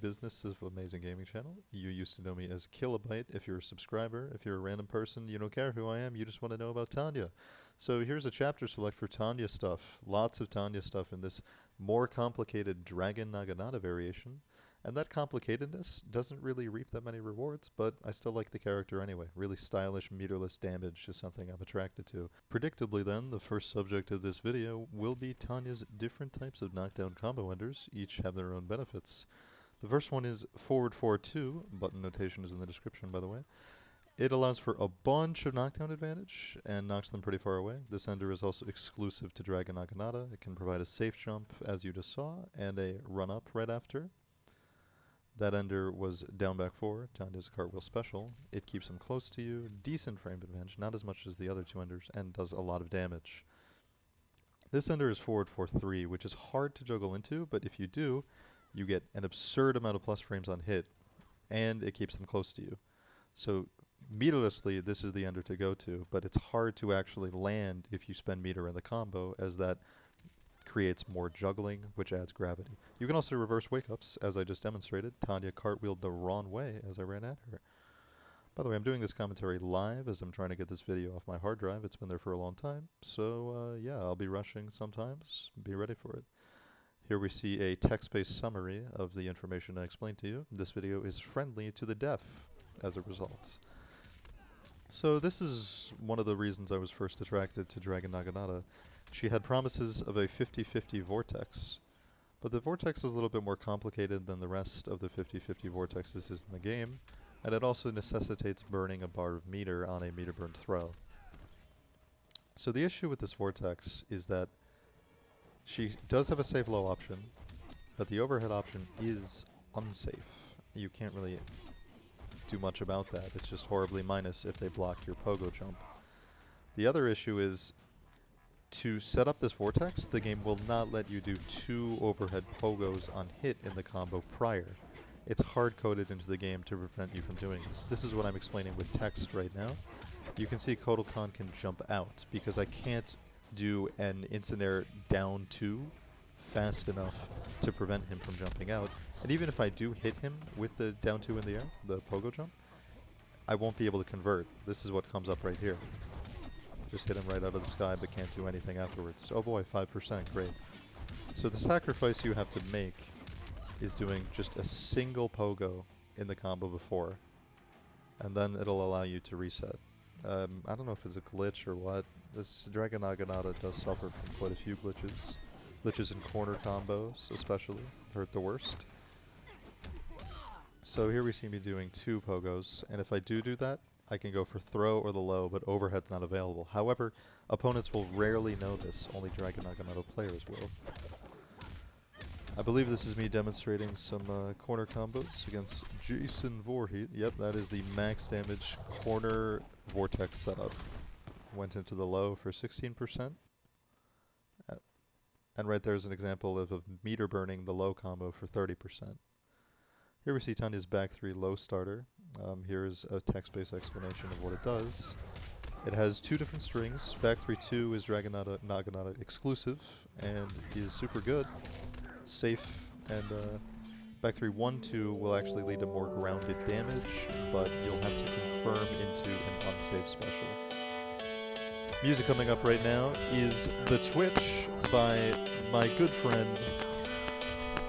Business of Amazing Gaming Channel. You used to know me as Kilobyte. If you're a subscriber, if you're a random person, you don't care who I am, you just want to know about Tanya. So here's a chapter select for Tanya stuff. Lots of Tanya stuff in this more complicated Dragon Naginata variation. And that complicatedness doesn't really reap that many rewards, but I still like the character anyway. Really stylish, meterless damage is something I'm attracted to. Predictably then, the first subject of this video will be Tanya's different types of knockdown combo enders. Each have their own benefits. The first one is forward 4-2, button notation is in the description by the way. It allows for a bunch of knockdown advantage and knocks them pretty far away. This ender is also exclusive to Dragon Naginata. It can provide a safe jump as you just saw and a run up right after. That ender was down back 4, Tanya's cartwheel special. It keeps him close to you, decent frame advantage, not as much as the other two enders, and does a lot of damage. This ender is forward 4-3, which is hard to juggle into, but if you do, you get an absurd amount of plus frames on hit, and it keeps them close to you. So, meterlessly, this is the ender to go to, but it's hard to actually land if you spend meter in the combo, as that creates more juggling, which adds gravity. You can also reverse wake-ups, as I just demonstrated. Tanya cartwheeled the wrong way as I ran at her. By the way, I'm doing this commentary live as I'm trying to get this video off my hard drive. It's been there for a long time, so yeah, I'll be rushing sometimes. Be ready for it. Here we see a text-based summary of the information I explained to you. This video is friendly to the deaf as a result. So this is one of the reasons I was first attracted to Dragon Naginata. She had promises of a 50-50 vortex, but the vortex is a little bit more complicated than the rest of the 50-50 vortexes in the game, and it also necessitates burning a bar of meter on a meter burned throw. So the issue with this vortex is that she does have a save low option, but the overhead option is unsafe. You can't really do much about that. It's just horribly minus if they block your pogo jump. The other issue is, to set up this vortex, the game will not let you do 2 overhead pogos on hit in the combo prior. It's hard-coded into the game to prevent you from doing this. This is what I'm explaining with text right now. You can see Kotal Khan can jump out, because I can't do an instant air down 2 fast enough to prevent him from jumping out. And even if I do hit him with the down 2 in the air, the pogo jump, I won't be able to convert. This is what comes up right here. Just hit him right out of the sky, but can't do anything afterwards. Oh boy, 5%, great. So the sacrifice you have to make is doing just a single pogo in the combo before, and then it'll allow you to reset. I don't know if it's a glitch or what. This Dragon Naginata does suffer from quite a few glitches. Glitches in corner combos, especially, hurt the worst. So here we see me doing 2 pogos, and if I do that, I can go for throw or the low, but overhead's not available. However, opponents will rarely know this. Only Dragon Naginata players will. I believe this is me demonstrating some corner combos against Jason Voorhees. Yep, that is the max damage corner vortex setup. Went into the low for 16%. And right there's an example of meter burning the low combo for 30%. Here we see Tanya's back 3 low starter. Here's a text-based explanation of what it does. It has 2 different strings. Back 3-2 is Dragon Naginata exclusive, and is super good. Safe, and back 3-1-2 will actually lead to more grounded damage, but you'll have to confirm into an unsafe special. Music coming up right now is The Twitch by my good friend,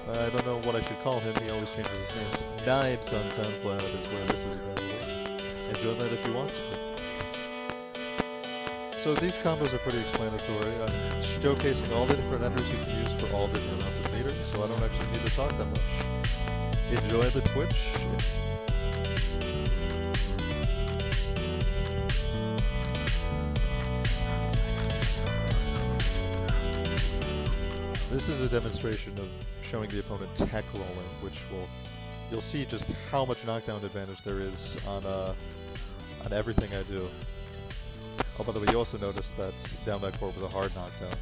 I don't know what I should call him, he always changes his names. Nibez on SoundCloud is where this is available. Enjoy that if you want to. So these combos are pretty explanatory. I'm showcasing all the different enders you can use for all different amounts of meters, so I don't actually need to to talk that much. Enjoy the Twitch. This is a demonstration of showing the opponent tech rolling, which you'll see just how much knockdown advantage there is on everything I do. Oh, by the way, you also notice that down back forward with a hard knockdown,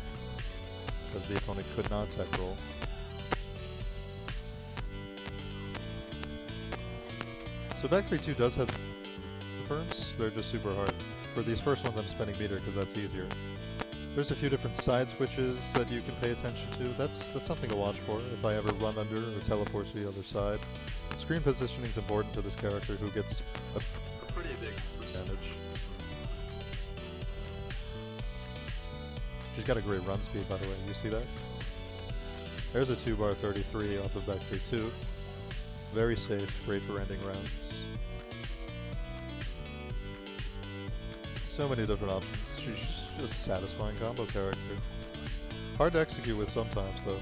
because the opponent could not tech roll. So back 3-2 does have confirms, they're just super hard. For these first ones I'm spending meter because that's easier. There's a few different side switches that you can pay attention to. That's something to watch for if I ever run under or teleport to the other side. Screen positioning is important to this character who gets a pretty big percentage. She's got a great run speed, by the way. You see that? There's a 2-bar 33 off of back 3-2. Very safe, great for ending rounds. So many different options. She's just a satisfying combo character. Hard to execute with sometimes, though.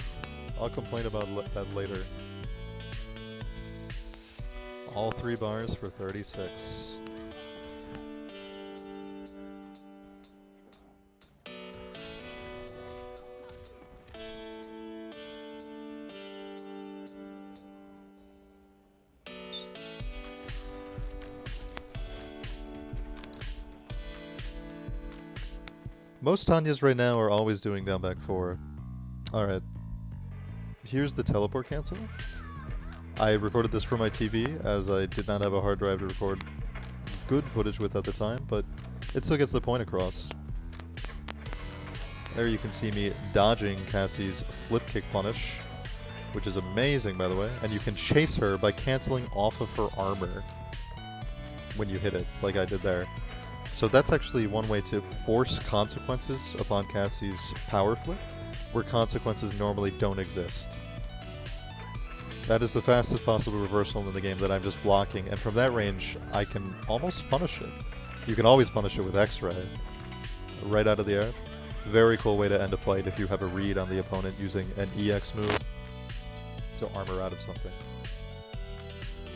I'll complain about that later. All 3 bars for 36. Most Tanyas right now are always doing down back 4. Alright. Here's the teleport cancel. I recorded this from my TV, as I did not have a hard drive to record good footage with at the time, but it still gets the point across. There you can see me dodging Cassie's flip kick punish, which is amazing, by the way, and you can chase her by canceling off of her armor when you hit it, like I did there. So that's actually one way to force consequences upon Cassie's power flip, where consequences normally don't exist. That is the fastest possible reversal in the game that I'm just blocking, and from that range, I can almost punish it. You can always punish it with X-Ray. Right out of the air. Very cool way to end a fight if you have a read on the opponent using an EX move to armor out of something.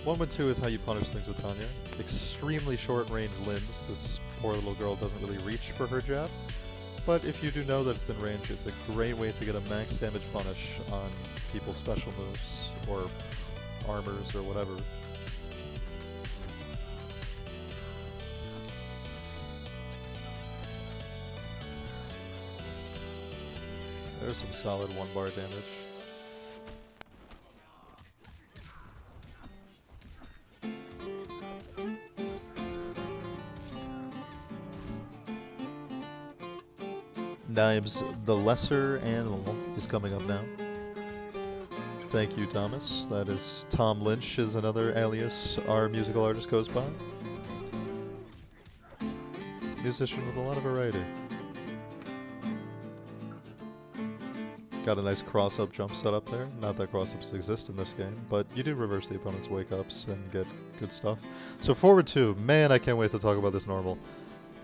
1-1-2 is how you punish things with Tanya. Extremely short range limbs. This poor little girl doesn't really reach for her jab. But if you do know that it's in range, it's a great way to get a max damage punish on people's special moves or armors or whatever. There's some solid 1-bar damage. Nibez, the lesser animal, is coming up now. Thank you, Thomas. That is Tom Lynch is another alias our musical artist goes by. Musician with a lot of variety. Got a nice cross-up jump set up there. Not that cross-ups exist in this game, but you do reverse the opponent's wake-ups and get good stuff. So forward 2, man, I can't wait to talk about this normal.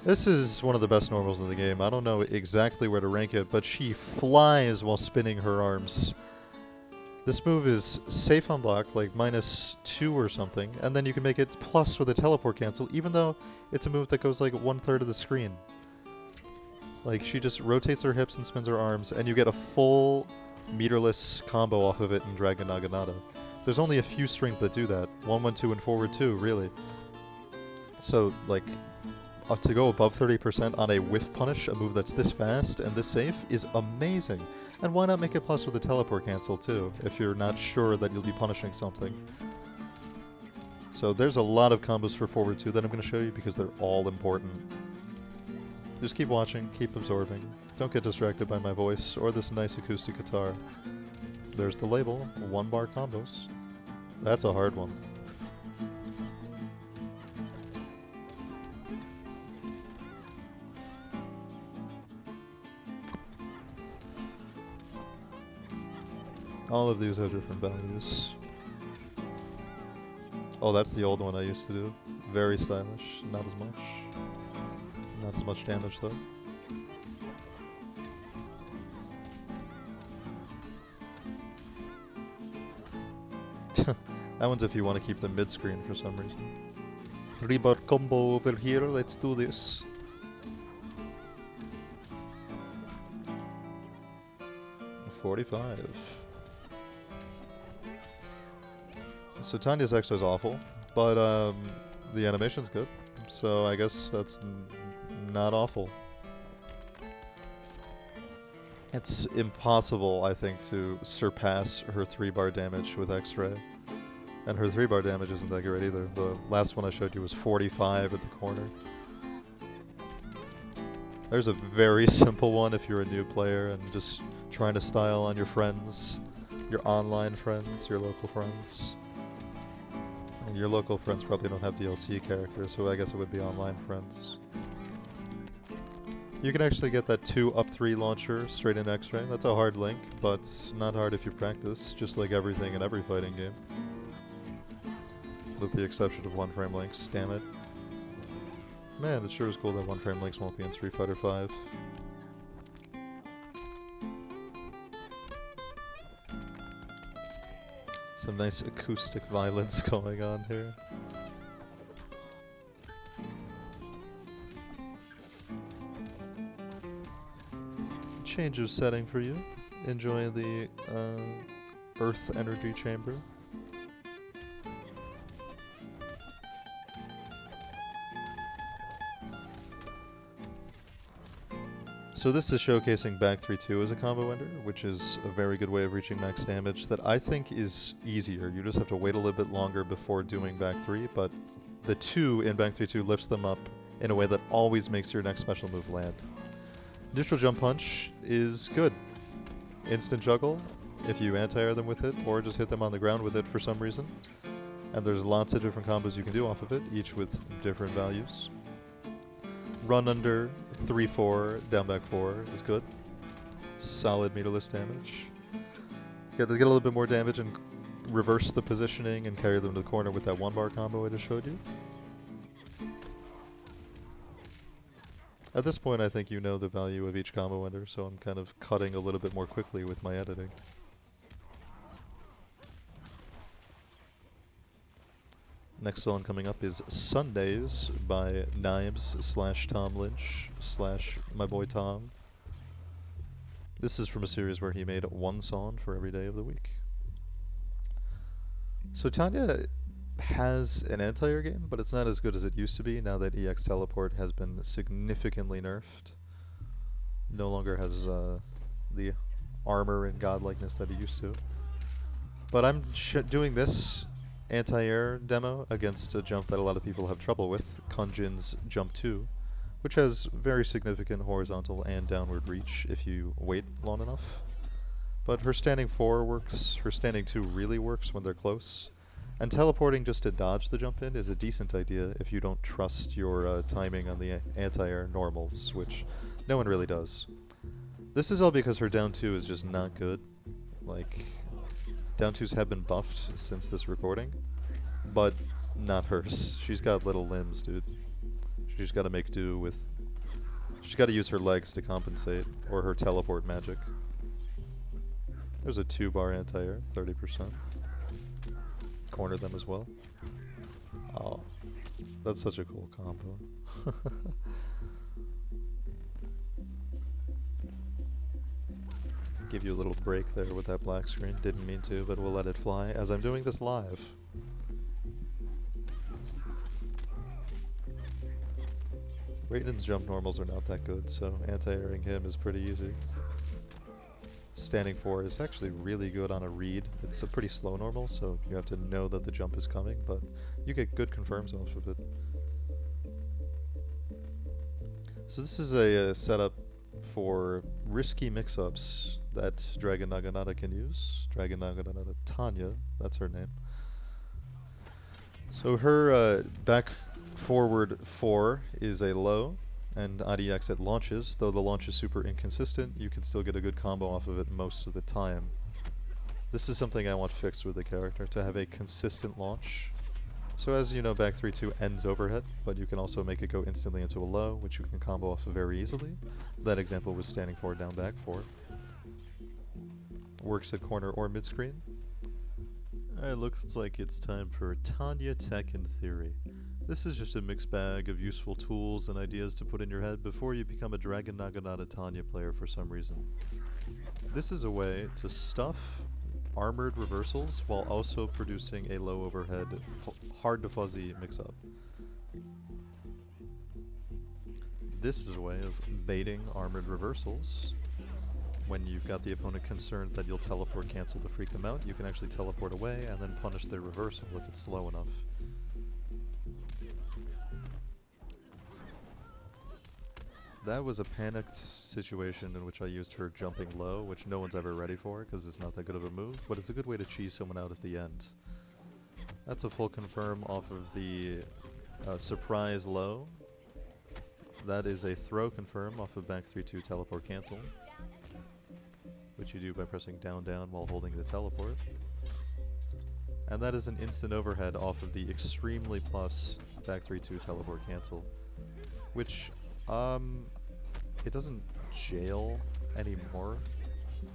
This is one of the best normals in the game. I don't know exactly where to rank it, but she flies while spinning her arms. This move is safe on block, like -2 or something, and then you can make it plus with a teleport cancel, even though it's a move that goes like 1/3 of the screen. Like, she just rotates her hips and spins her arms, and you get a full meterless combo off of it in Dragon Naginata. There's only a few strings that do that. 1-1-2 and forward 2, really. So, like, to go above 30% on a whiff punish, a move that's this fast and this safe, is amazing. And why not make it plus with a teleport cancel too, if you're not sure that you'll be punishing something. So there's a lot of combos for forward 2 that I'm going to show you because they're all important. Just keep watching, keep absorbing. Don't get distracted by my voice or this nice acoustic guitar. There's the label, 1-bar combos. That's a hard one. All of these have different values. Oh, that's the old one I used to do. Very stylish. Not as much. Not as much damage though. That one's if you want to keep the mid-screen for some reason. 3-bar combo over here, let's do this. $45. So Tanya's extra is awful, but the animation's good, so I guess that's not awful. It's impossible, I think, to surpass her 3-bar damage with X-Ray. And her 3-bar damage isn't that great either. The last one I showed you was 45 at the corner. There's a very simple one if you're a new player and just trying to style on your friends, your online friends, your local friends. And your local friends probably don't have DLC characters, so I guess it would be online friends. You can actually get that 2 up 3 launcher straight in X-Ray. That's a hard link, but not hard if you practice, just like everything in every fighting game. With the exception of 1-frame links, damn it. Man, it sure is cool that 1-frame links won't be in Street Fighter V. Some nice acoustic violence going on here. Change of setting for you. Enjoy the Earth Energy Chamber. So this is showcasing back 3-2 as a combo ender, which is a very good way of reaching max damage that I think is easier. You just have to wait a little bit longer before doing back 3, but the 2 in back 3-2 lifts them up in a way that always makes your next special move land. Neutral jump punch is good. Instant juggle, if you anti-air them with it, or just hit them on the ground with it for some reason. And there's lots of different combos you can do off of it, each with different values. Run under, 3-4, down back 4 is good. Solid meterless damage. Get a little bit more damage and reverse the positioning and carry them to the corner with that 1-bar combo I just showed you. At this point I think you know the value of each combo ender, so I'm kind of cutting a little bit more quickly with my editing. Next song coming up is Sundays by Nibez / Tom Lynch / my boy Tom. This is from a series where he made 1 song for every day of the week. So Tanya has an anti-air game, but it's not as good as it used to be now that EX Teleport has been significantly nerfed. No longer has the armor and godlikeness that it used to. But I'm doing this anti-air demo against a jump that a lot of people have trouble with, Kunjin's Jump 2, which has very significant horizontal and downward reach if you wait long enough. But her standing 4 works, her standing 2 really works when they're close, and teleporting just to dodge the jump in is a decent idea if you don't trust your timing on the anti-air normals, which no one really does. This is all because her down 2 is just not good. Like, down 2s have been buffed since this recording, but not hers. She's got little limbs, dude. She's got to make do with... She's got to use her legs to compensate, or her teleport magic. There's a 2-bar anti-air, 30%. Corner them as well. Oh, that's such a cool combo. Give you a little break there with that black screen. Didn't mean to, but we'll let it fly as I'm doing this live. Raiden's jump normals are not that good, so anti-airing him is pretty easy. Standing 4 is actually really good on a read. It's a pretty slow normal, so you have to know that the jump is coming, but you get good confirms off of it. So this is a setup for risky mix-ups that Dragon Naginata can use. Dragon Naginata Tanya, that's her name. So her back forward 4 is a low, and IDX it launches. Though the launch is super inconsistent, you can still get a good combo off of it most of the time. This is something I want fixed with the character, to have a consistent launch. So as you know, back 3-2 ends overhead, but you can also make it go instantly into a low, which you can combo off of very easily. That example was standing 4, down back 4. Works at corner or mid-screen. Alright, looks like it's time for Tanya Tech in Theory. This is just a mixed bag of useful tools and ideas to put in your head before you become a Dragon Naginata Tanya player for some reason. This is a way to stuff armored reversals while also producing a low overhead, hard to fuzzy mix-up. This is a way of baiting armored reversals. When you've got the opponent concerned that you'll teleport cancel to freak them out, you can actually teleport away and then punish their reversal if it's slow enough. That was a panicked situation in which I used her jumping low, which no one's ever ready for because it's not that good of a move, but it's a good way to cheese someone out at the end. That's a full confirm off of the surprise low. That is a throw confirm off of back 3-2 teleport cancel, which you do by pressing down down while holding the teleport. And that is an instant overhead off of the extremely plus back 3-2 teleport cancel, which it doesn't jail anymore,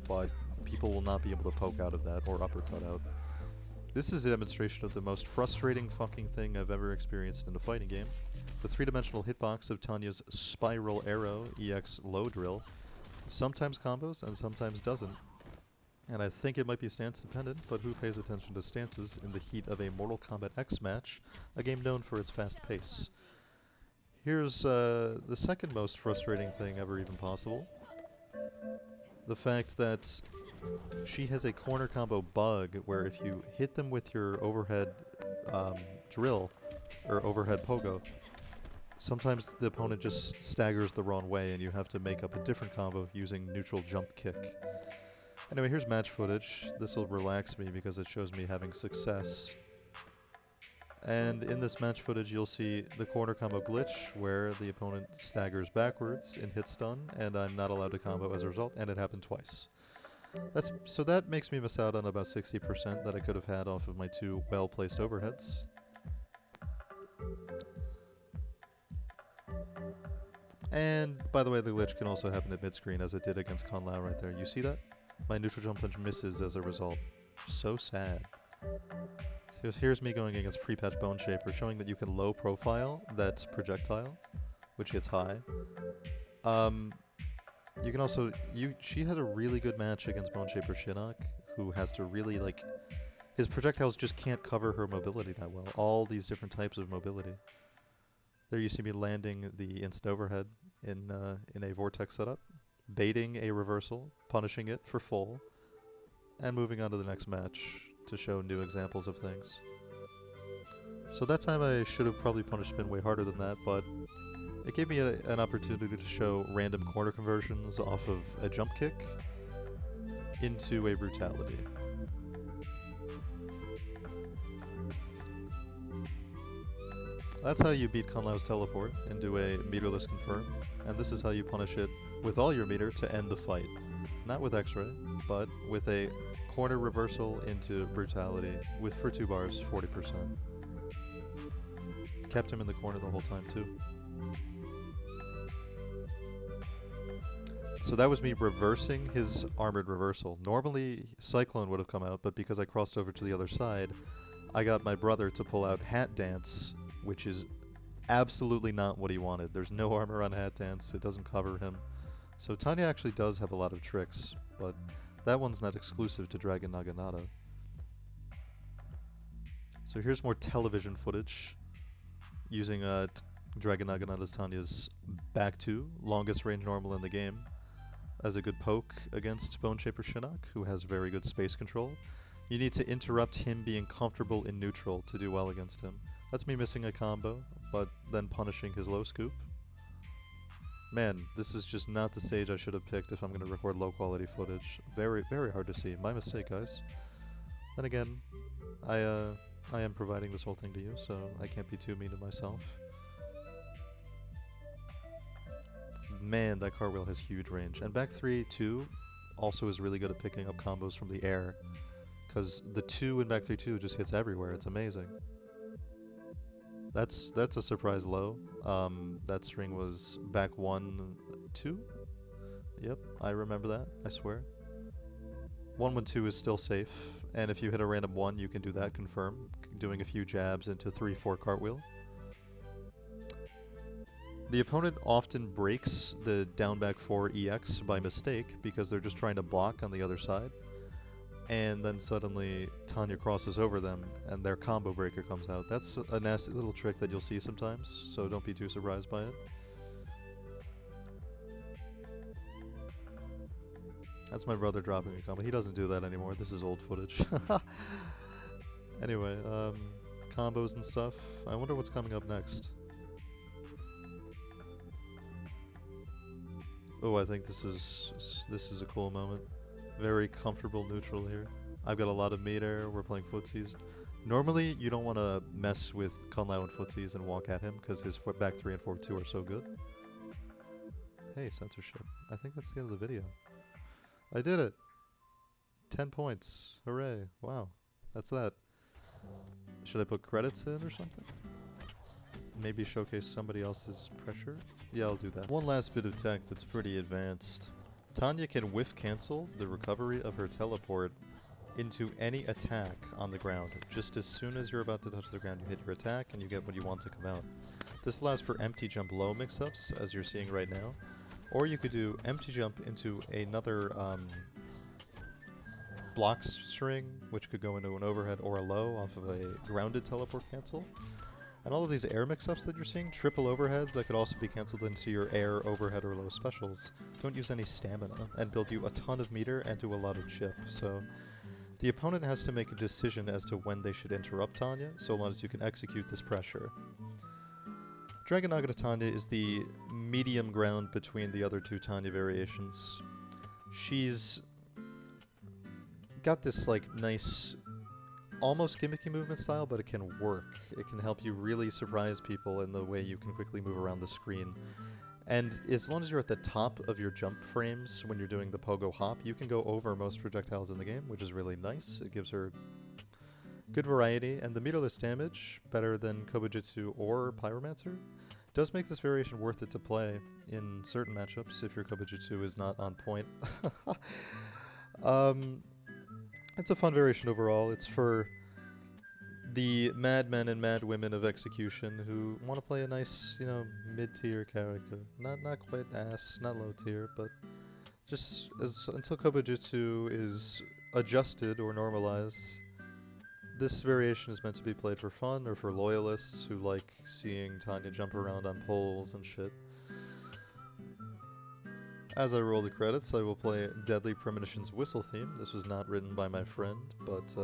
but people will not be able to poke out of that or uppercut out. This is a demonstration of the most frustrating fucking thing I've ever experienced in a fighting game. The three-dimensional hitbox of Tanya's Spiral Arrow EX low drill sometimes combos and sometimes doesn't. And I think it might be stance dependent, but who pays attention to stances in the heat of a Mortal Kombat X match, a game known for its fast pace? Here's the second most frustrating thing ever even possible. The fact that she has a corner combo bug where if you hit them with your overhead drill, or overhead pogo, sometimes the opponent just staggers the wrong way and you have to make up a different combo using neutral jump kick. Anyway, here's match footage. This will relax me because it shows me having success. And in this match footage you'll see the corner combo glitch where the opponent staggers backwards in hit stun and I'm not allowed to combo as a result, and it happened twice. So that makes me miss out on about 60% that I could have had off of my two well-placed overheads. And, by the way, the glitch can also happen at mid-screen as it did against Kun Lao right there. You see that? My neutral jump punch misses as a result. So sad. Here's me going against pre-patch Bone Shaper, showing that you can low profile that projectile, which hits high. You can also... She had a really good match against Bone Shaper Shinnok, who has to really, like... His projectiles just can't cover her mobility that well. All these different types of mobility. There you see me landing the instant overhead in a vortex setup, baiting a reversal, punishing it for full, and moving on to the next match to show new examples of things. So that time I should have probably punished spin way harder than that, but it gave me an opportunity to show random corner conversions off of a jump kick into a brutality. That's how you beat Kun Lao's teleport into a meterless confirm, and this is how you punish it with all your meter to end the fight. Not with X-ray, but with a corner reversal into brutality with, for 2 bars, 40%. Kept him in the corner the whole time too. So that was me reversing his armored reversal. Normally Cyclone would have come out, but because I crossed over to the other side, I got my brother to pull out Hat Dance, which is absolutely not what he wanted. There's no armor on Hat Dance, it doesn't cover him. So Tanya actually does have a lot of tricks, but that one's not exclusive to Dragon Naginata. So here's more television footage using Dragon Naginata's Tanya's back 2, longest range normal in the game, as a good poke against Bone Shaper Shinnok, who has very good space control. You need to interrupt him being comfortable in neutral to do well against him. That's me missing a combo, but then punishing his low scoop. Man, this is just not the stage I should have picked if I'm going to record low quality footage. Very, very hard to see. My mistake, guys. Then again, I am providing this whole thing to you, so I can't be too mean to myself. Man, that cartwheel has huge range. And back 3-2 also is really good at picking up combos from the air, because the 2 in back 3-2 just hits everywhere. It's amazing. That's a surprise low. That string was back 1-2. Yep, I remember that, I swear. 1-1-2 is still safe. And if you hit a random 1, you can do that, confirm, doing a few jabs into 3-4 cartwheel. The opponent often breaks the down back 4 EX by mistake because they're just trying to block on the other side. And then suddenly Tanya crosses over them and their combo breaker comes out. That's a nasty little trick that you'll see sometimes, so don't be too surprised by it. That's my brother dropping a combo. He doesn't do that anymore. This is old footage. Anyway, combos and stuff. I wonder what's coming up next. Oh, I think this is a cool moment. Very comfortable neutral here. I've got a lot of meter. We're playing footsies. Normally, you don't want to mess with Kunlao and footsies and walk at him because his foot back 3 and 4-2 are so good. Hey, censorship. I think that's the end of the video. I did it! 10 points. Hooray. Wow. That's that. Should I put credits in or something? Maybe showcase somebody else's pressure? Yeah, I'll do that. One last bit of tech that's pretty advanced. Tanya can whiff cancel the recovery of her teleport into any attack on the ground. Just as soon as you're about to touch the ground, you hit your attack and you get what you want to come out. This allows for empty jump low mix-ups, as you're seeing right now. Or you could do empty jump into another block string, which could go into an overhead or a low off of a grounded teleport cancel. And all of these air mix-ups that you're seeing, triple overheads that could also be cancelled into your air, overhead, or low specials, don't use any stamina and build you a ton of meter and do a lot of chip. So the opponent has to make a decision as to when they should interrupt Tanya, so long as you can execute this pressure. Dragon Naginata Tanya is the medium ground between the other two Tanya variations. She's got this like nice, almost gimmicky movement style, but it can work. It can help you really surprise people in the way you can quickly move around the screen. And as long as you're at the top of your jump frames when you're doing the pogo hop, you can go over most projectiles in the game, which is really nice. It gives her good variety, and the meterless damage, better than Kobujitsu or Pyromancer, does make this variation worth it to play in certain matchups if your Kobujitsu is not on point. It's a fun variation overall. It's for the madmen and madwomen of execution who want to play a nice, you know, mid-tier character. Not quite ass, not low tier, but just until Kobujitsu is adjusted or normalized, this variation is meant to be played for fun or for loyalists who like seeing Tanya jump around on poles and shit. As I roll the credits, I will play Deadly Premonition's whistle theme. This was not written by my friend, but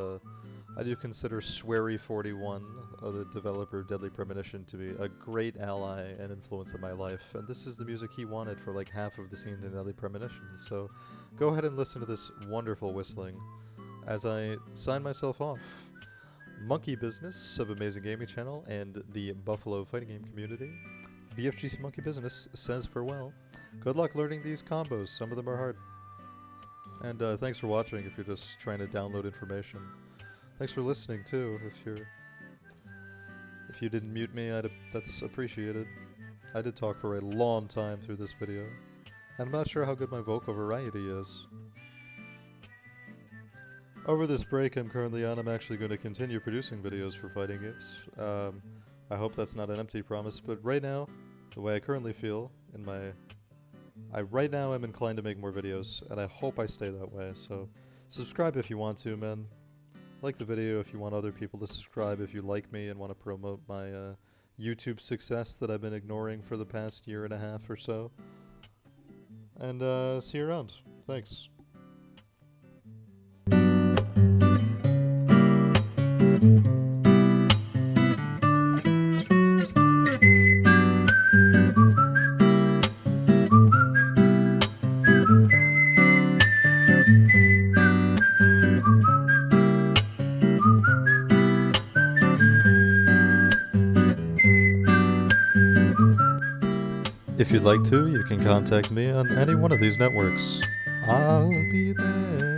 I do consider Swery41, the developer of Deadly Premonition, to be a great ally and influence in my life, and this is the music he wanted for like half of the scenes in Deadly Premonition. So go ahead and listen to this wonderful whistling as I sign myself off. Monkey Business of Amazing Gaming Channel and the Buffalo Fighting Game community, BFGC Monkey Business says farewell. Good luck learning these combos, some of them are hard. And thanks for watching if you're just trying to download information. Thanks for listening too, if you didn't mute me, that's appreciated. I did talk for a long time through this video, and I'm not sure how good my vocal variety is. Over this break I'm currently on, I'm actually going to continue producing videos for fighting games. I hope that's not an empty promise, but right now, the way I currently feel, right now I'm inclined to make more videos, and I hope I stay that way, so subscribe if you want to, man. Like the video if you want other people to subscribe, if you like me and want to promote my YouTube success that I've been ignoring for the past year and a half or so. And see you around. Thanks. If you'd like to, you can contact me on any one of these networks. I'll be there.